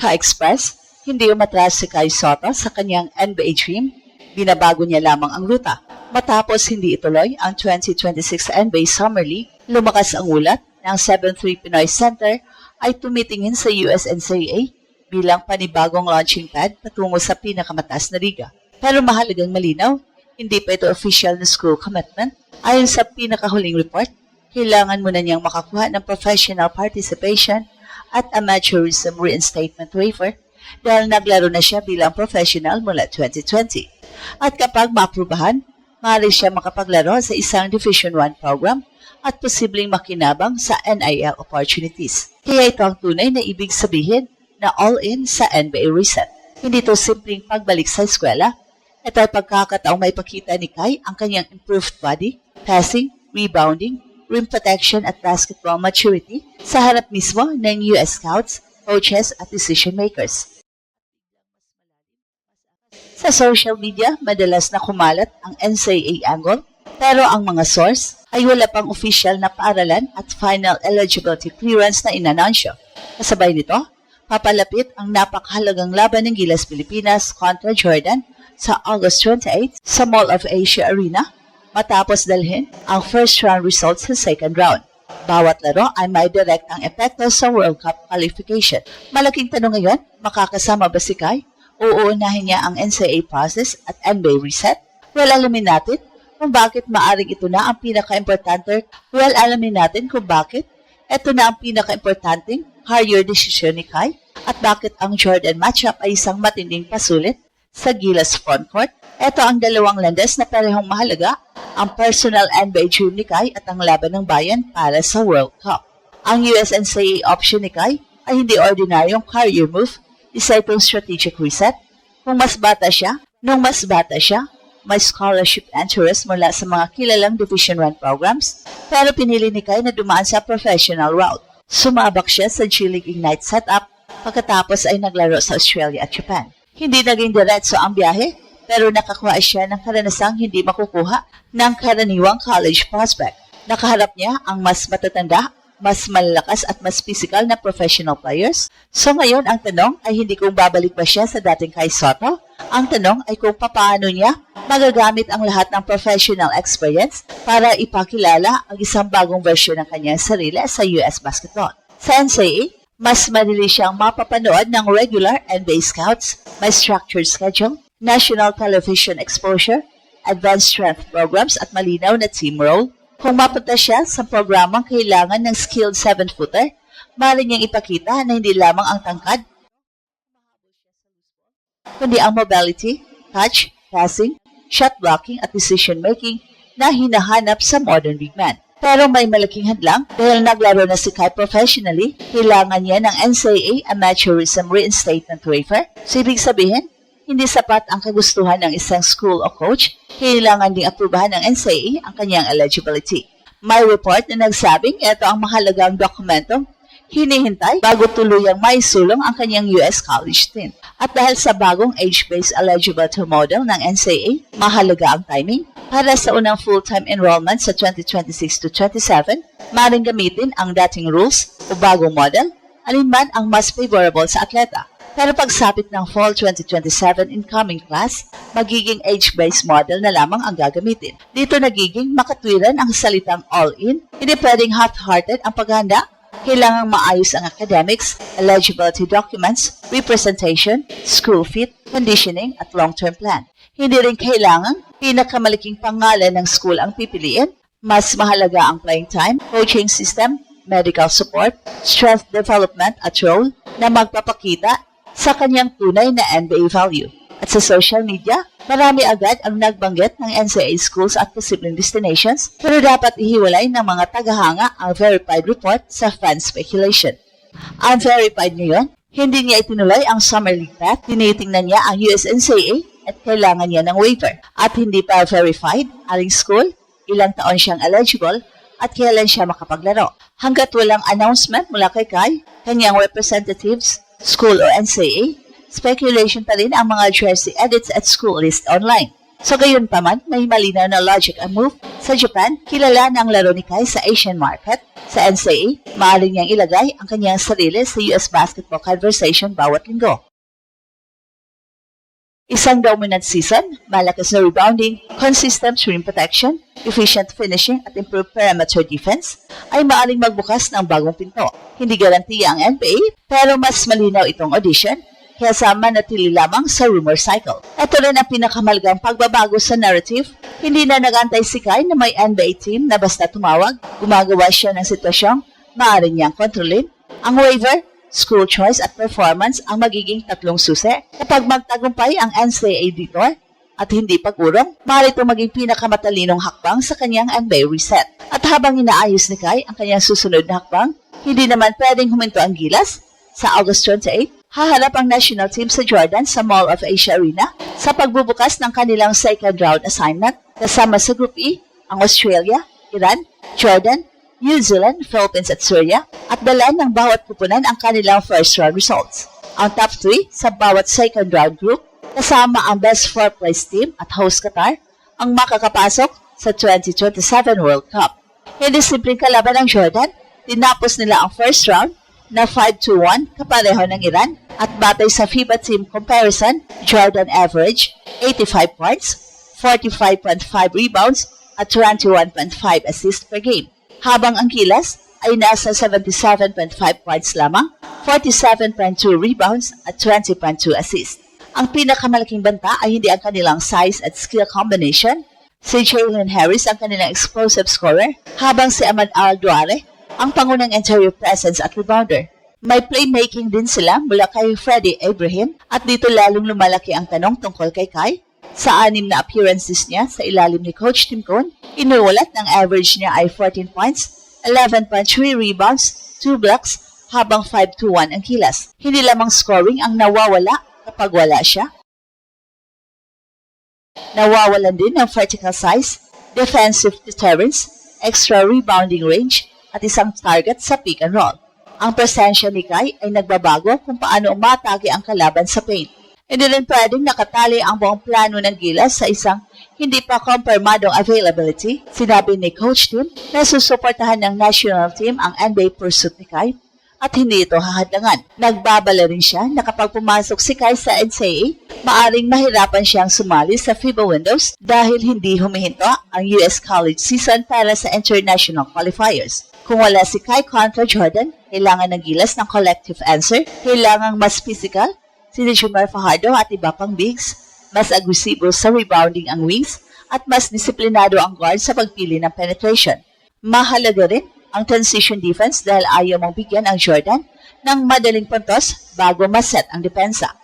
Ka-Express, hindi umatras si Kai Sotto sa kanyang NBA dream, binabago niya lamang ang ruta. Matapos hindi ituloy ang 2026 NBA Summer League, lumakas ang ulat ng 7-3 Pinoy Center ay tumitingin sa USNCAA bilang panibagong launching pad patungo sa pinakamataas na liga. Pero mahalagang malinaw, hindi pa ito official na school commitment. Ayon sa pinakahuling report, kailangan muna niyang makakuha ng professional participation at amateurism reinstatement waiver dahil naglaro na siya bilang professional mula 2020. At kapag maaprubahan, maaari siya makapaglaro sa isang Division I program at posibleng makinabang sa NIL opportunities. Kaya ito ang tunay na ibig sabihin na all-in sa NBA reset. Hindi ito simpleng pagbalik sa eskwela. Ito ay pagkakataong may pakita ni Kai ang kanyang improved body, passing, rebounding, rim protection at basketball maturity sa harap mismo ng US scouts, coaches at decision makers. Sa social media, madalas na kumalat ang NCAA angle, pero ang mga source ay wala pang official na paaralan at final eligibility clearance na inanunsyo. Kasabay nito, papalapit ang napakahalagang laban ng Gilas Pilipinas kontra Jordan sa August 28 sa Mall of Asia Arena matapos dalhin ang first round results sa second round. Bawat laro ay may direktang epekto sa World Cup qualification. Malaking tanong ngayon, makakasama ba si Kai? Uuunahin niya ang NCAA process at NBA reset? Well, alamin natin kung bakit maaring ito na ang pinaka-importante. Ito na ang pinaka-importanting career decision ni Kai at bakit ang Jordan matchup ay isang matinding pasulit sa Gilas frontcourt. Ito ang dalawang landas na parehong mahalaga, ang personal NBA dream ni Kai at ang laban ng bayan para sa World Cup. Ang USNCAA option ni Kai ay hindi ordinaryong career move, isa itong strategic reset. Nung mas bata siya, may scholarship interest mula sa mga kilalang Division I programs, pero pinili ni Kai na dumaan sa professional route. Sumabak siya sa G League Ignite setup, pagkatapos ay naglaro sa Australia at Japan. Hindi naging diretso ang biyahe, pero nakakuha siya ng karanasang hindi makukuha ng karaniwang college prospect. Nakaharap niya ang mas matatanda, mas malalakas at mas physical na professional players. So ngayon ang tanong ay hindi kung babalik ba siya sa dating Kai Sotto. Ang tanong ay kung paano niya magagamit ang lahat ng professional experience para ipakilala ang isang bagong version ng kanyang sarili sa US basketball. Sa NCAA, mas madali siyang mapapanood ng regular NBA scouts, may structured schedule, national television exposure, advanced strength programs at malinaw na team role. Kung mapunta siya sa programang kailangan ng skilled 7-footer, maaari niyang ipakita na hindi lamang ang tangkad, kundi ang mobility, touch, passing, shot blocking at decision making na hinahanap sa modern big man. Pero may malaking hadlang dahil naglaro na si Kai professionally, kailangan niya ng NCAA amateurism reinstatement waiver. So ibig sabihin, hindi sapat ang kagustuhan ng isang school o coach, kailangan ding aprubahan ng NCAA ang kanyang eligibility. May report na nagsabing ito ang mahalagang dokumentong hinihintay bago tuluyang maisulong ang kanyang US college team. At dahil sa bagong age-based eligibility model ng NCAA, mahalaga ang timing. Para sa unang full-time enrollment sa 2026 to 27, maaaring gamitin ang dating rules o bagong model, alinman ang mas favorable sa atleta. Pero pagsapit ng Fall 2027 incoming class, magiging age-based model na lamang ang gagamitin. Dito nagiging makatwiran ang salitang all-in, hindi pwedeng half-hearted ang paghahanda. Kailangang maayos ang academics, eligibility documents, representation, school fit, conditioning at long-term plan. Hindi rin kailangan pinakamalaking pangalan ng school ang pipiliin. Mas mahalaga ang playing time, coaching system, medical support, strength development at role na magpapakita sa kanyang tunay na NBA value. At sa social media, marami agad ang nagbanggit ng NCAA schools at posibleng destinations, pero dapat ihiwalay ng mga tagahanga ang verified report sa fan speculation. Ang verified ngayon, hindi niya itinuloy ang Summer League path, tinitingnan niya ang USNCAA at kailangan niya ng waiver. At hindi pa verified, aling school, ilang taon siyang eligible, at kailan siya makapaglaro. Hanggat walang announcement mula kay Kai, kanyang representatives, school o NCAA, speculation pa rin ang mga jersey edits at school list online. So gayon pa man, may malinaw na logic ang move Sa Japan, kilala na ang laro ni Kai sa Asian market. Sa NCAA, maaari niyang ilagay ang kanyang sarili sa US basketball conversation bawat linggo. Isang dominant season, malakas na rebounding, consistent rim protection, efficient finishing at improved perimeter defense ay maaaring magbukas ng bagong pinto. Hindi garantiya ang NBA, pero mas malinaw itong audition kaysa manatili lamang sa rumor cycle. Ito rin ang pinakamalagang pagbabago sa narrative. Hindi na nagantay si Kai na may NBA team na basta tumawag, gumagawa siya ng sitwasyong maaaring niyang kontrolin. Ang waiver, school choice at performance ang magiging tatlong susi. Kapag magtagumpay ang NCAA dito at hindi pag-urong, maaari itong maging pinakamatalinong hakbang sa kanyang NBA reset. At habang inaayos ni Kai ang kanyang susunod na hakbang, hindi naman pwedeng huminto ang gilas. Sa August 28, haharap ang national team sa Jordan sa Mall of Asia Arena sa pagbubukas ng kanilang second round assignment kasama sa Group E ang Australia, Iran, Jordan, New Zealand, Philippines at Syria at dala ng bawat kupunan ang kanilang first round results. Ang top 3 sa bawat second round group kasama ang best 4 place team at host Qatar ang makakapasok sa 2027 World Cup. Hindi simpleng kalaban ng Jordan, tinapos nila ang first round na 5-1 kapareho ng Iran at batay sa FIBA team comparison, Jordan average 85 points, 45.5 rebounds at 21.5 assists per game. Habang ang Gilas ay nasa 77.5 points lamang, 47.2 rebounds at 20.2 assists. Ang pinakamalaking banta ay hindi ang kanilang size at skill combination. Si Jalen Harris ang kanilang explosive scorer, habang si Ahmad Al-Duare ang pangunang interior presence at rebounder. May playmaking din sila mula kay Freddie Ibrahim at dito lalong lumalaki ang tanong tungkol kay Kai. Sa 6 na appearances niya sa ilalim ni Coach Tim Cone, inuulat ng average niya ay 14 points, 11.3 rebounds, 2 blocks, habang 5-1 ang kilas. Hindi lamang scoring ang nawawala kapag wala siya. Nawawalan din ng vertical size, defensive deterrence, extra rebounding range, at isang target sa pick and roll. Ang presensya ni Kai ay nagbabago kung paano umatake ang kalaban sa paint. Hindi rin pwedeng nakatali ang buong plano ng Gilas sa isang hindi pa kumpirmadong availability. Sinabi ni Coach Tim na susuportahan ng national team ang NBA pursuit ni Kai at hindi ito hahadlangan. Nagbabala rin siya na kapag pumasok si Kai sa NCAA, maaring mahirapan siyang sumali sa FIBA windows dahil hindi humihinto ang US college season para sa international qualifiers. Kung wala si Kai kontra Jordan, kailangan ng Gilas ng collective answer, kailangang mas physical, si Jumer Fajardo at iba pang bigs, mas agresibo sa rebounding ang wings at mas disiplinado ang guard sa pagpili ng penetration. Mahalaga rin ang transition defense dahil ayaw mong bigyan ang Jordan ng madaling puntos bago maset ang depensa.